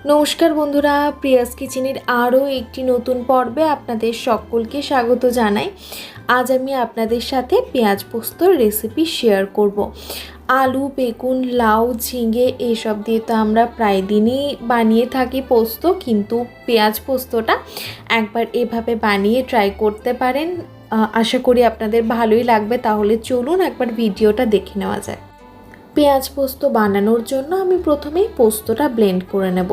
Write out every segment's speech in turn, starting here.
নমস্কার বন্ধুরা, প্রিয়াস কিচেনের আরও একটি নতুন পর্বে আপনাদের সকলকে স্বাগত জানাই। আজ আমি আপনাদের সাথে পেঁয়াজ পোস্তর রেসিপি শেয়ার করব। আলু, বেগুন, লাউ, ঝিঙে এসব দিয়ে তো আমরা প্রায় দিনই বানিয়ে থাকি পোস্ত, কিন্তু পেঁয়াজ পোস্তটা একবার এভাবে বানিয়ে ট্রাই করতে পারেন। আশা করি আপনাদের ভালোই লাগবে। তাহলে চলুন একবার ভিডিওটা দেখে নেওয়া যায়। পেঁয়াজ পোস্ত বানানোর জন্য আমি প্রথমেই পোস্তটা ব্লেন্ড করে নেব।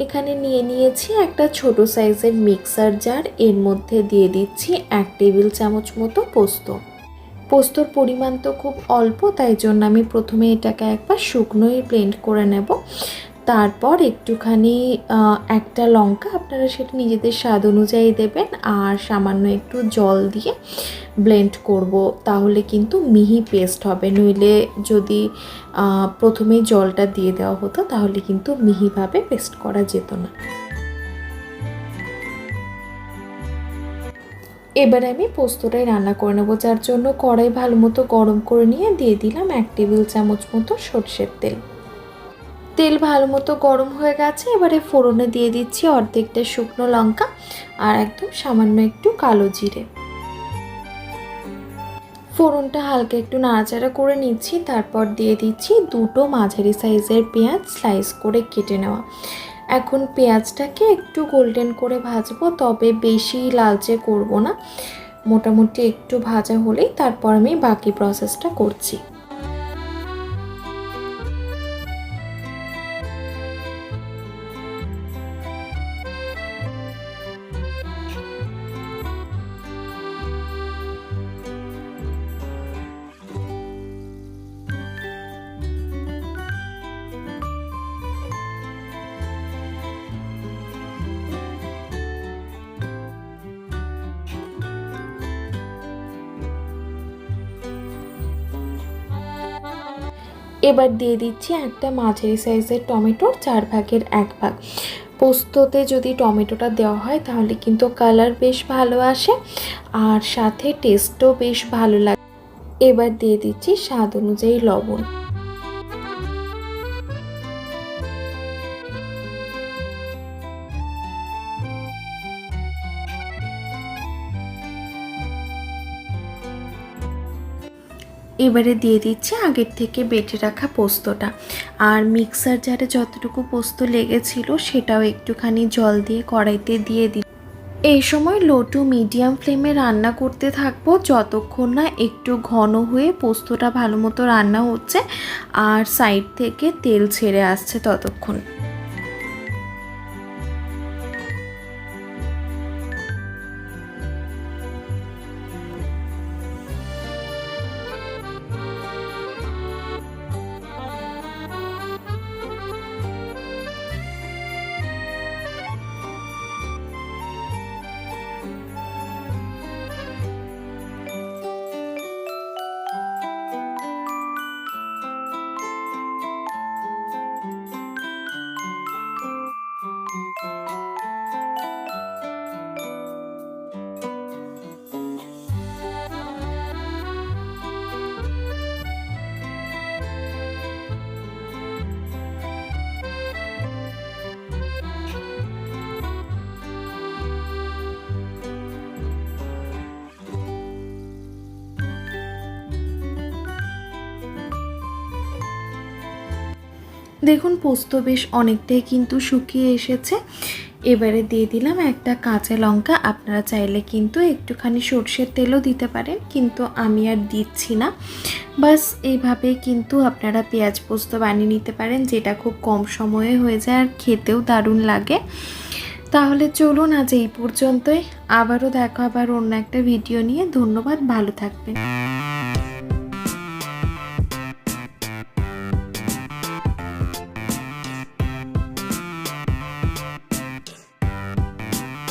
এখানে নিয়েছি একটা ছোট সাইজের মিক্সার জার। এর মধ্যে দিয়ে দিচ্ছি 1 টেবিল চামচ মতো পোস্তর পরিমাণ তো খুব অল্প, তাই জন্য আমি প্রথমে এটাকে একবার শুকনোই ব্লেন্ড করে নেব। তারপর একটুখানি একটা লঙ্কা, আপনারা সেটা নিজেদের স্বাদ অনুযায়ী দেবেন, আর সামান্য একটু জল দিয়ে ব্লেন্ড করব। তাহলে কিন্তু মিহি পেস্ট হবে। নইলে যদি প্রথমেই জলটা দিয়ে দেওয়া হতো তাহলে কিন্তু মিহিভাবে পেস্ট করা যেত না। এবারে আমি পোস্তটাই রান্না করে নেব, যার জন্য কড়াই ভালো মতো গরম করে নিয়ে দিয়ে দিলাম 1 টেবিল চামচ মতো সরষের তেল। তেল ভালো মতো গরম হয়ে গেছে। এবারে ফোড়নে দিয়ে দিচ্ছি অর্ধেকটা শুকনো লঙ্কা আর একদম সামান্য একটু কালো জিরে। ফোড়নটা হালকা একটু নাড়াচাড়া করে নিচ্ছি। তারপর দিয়ে দিচ্ছি 2টো মাঝারি সাইজের পেঁয়াজ স্লাইস করে কেটে নেওয়া। এখন পেঁয়াজটাকে একটু গোল্ডেন করে ভাজবো, তবে বেশি লালচে করব না। মোটামুটি একটু ভাজা হলেই তারপর আমি বাকি প্রসেসটা করছি। এবার দিয়ে দিচ্ছি একটা মাঝারি সাইজের টমেটোর 4 ভাগের 1 ভাগ। পোস্ততে যদি টমেটোটা দেওয়া হয় তাহলে কিন্তু কালার বেশ ভালো আসে, আর সাথে টেস্টও বেশ ভালো লাগে। এবার দিয়ে দিচ্ছি স্বাদ অনুযায়ী লবণ। এবারে দিয়ে দিচ্ছি আগের থেকে বেটে রাখা পোস্তটা, আর মিক্সার জারে যতটুকু পোস্ত লেগেছিল সেটাও একটুখানি জল দিয়ে কড়াইতে দিয়ে দিই। এই সময় লো টু মিডিয়াম ফ্লেমে রান্না করতে থাকবো যতক্ষণ না একটু ঘন হয়ে পোস্তটা ভালো মতো রান্না হচ্ছে আর সাইড থেকে তেল ছেড়ে আসছে ততক্ষণ। দেখুন পোস্ত বেশ অনেকটাই কিন্তু শুকিয়ে এসেছে। এবারে দিয়ে দিলাম একটা কাঁচা লঙ্কা। আপনারা চাইলে কিন্তু একটুখানি সরষের তেলও দিতে পারেন, কিন্তু আমি আর দিচ্ছি না। বাস এইভাবে কিন্তু আপনারা পেঁয়াজ পোস্ত বানিয়ে নিতে পারেন, যেটা খুব কম সময়ে হয়ে যায় আর খেতেও দারুণ লাগে। তাহলে চলুন আজ এই পর্যন্তই। আবারও দেখা আবার অন্য একটা ভিডিও নিয়ে। ধন্যবাদ, ভালো থাকবেন।